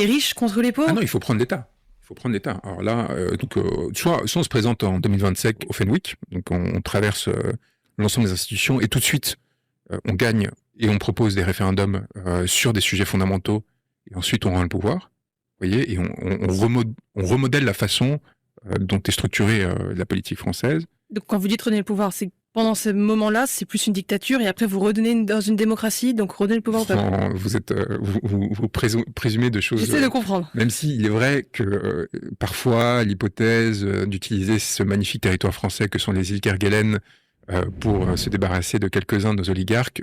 Les riches contre les pauvres? Ah non, il faut prendre l'État. Il faut prendre l'État. Alors là, soit on se présente en 2027 au Fenwick, donc on traverse l'ensemble des institutions et tout de suite on gagne et on propose des référendums sur des sujets fondamentaux et ensuite on rend le pouvoir. Vous voyez, et on remodèle la façon dont est structurée la politique française. Donc quand vous dites redonner le pouvoir, c'est que pendant ce moment-là, c'est plus une dictature et après vous redonnez dans une démocratie, donc redonnez le pouvoir au peuple. Vous êtes, vous présumez de choses. J'essaie de comprendre. Même s'il est vrai que parfois l'hypothèse d'utiliser ce magnifique territoire français que sont les îles Kerguelen pour se débarrasser de quelques-uns de nos oligarques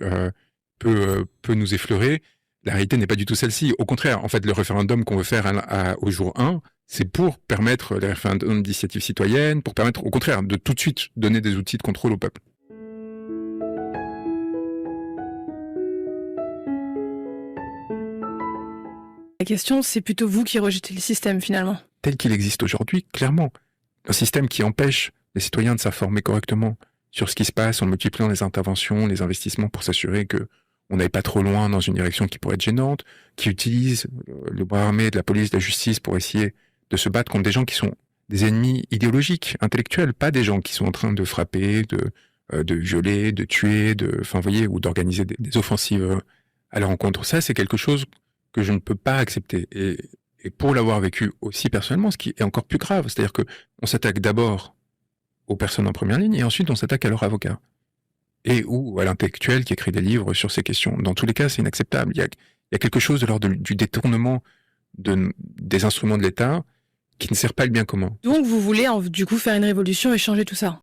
peut nous effleurer. La réalité n'est pas du tout celle-ci. Au contraire, en fait, le référendum qu'on veut faire au jour 1, c'est pour permettre les référendums d'initiative citoyenne, pour permettre, au contraire, de tout de suite donner des outils de contrôle au peuple. La question, c'est plutôt vous qui rejetez le système finalement. Tel qu'il existe aujourd'hui, clairement. Un système qui empêche les citoyens de s'informer correctement sur ce qui se passe en multipliant les interventions, les investissements pour s'assurer que on n'aille pas trop loin dans une direction qui pourrait être gênante, qui utilise le bras armé de la police, de la justice pour essayer de se battre contre des gens qui sont des ennemis idéologiques, intellectuels, pas des gens qui sont en train de frapper, de violer, de tuer, enfin, vous voyez, ou d'organiser des offensives à leur encontre. Ça, c'est quelque chose que je ne peux pas accepter. Et pour l'avoir vécu aussi personnellement, ce qui est encore plus grave, c'est-à-dire que on s'attaque d'abord aux personnes en première ligne et ensuite on s'attaque à leurs avocats. Et ou à l'intellectuel qui écrit des livres sur ces questions. Dans tous les cas, c'est inacceptable. Il y a quelque chose de l'ordre du détournement des instruments de l'État qui ne sert pas le bien commun. Donc vous voulez du coup faire une révolution et changer tout ça?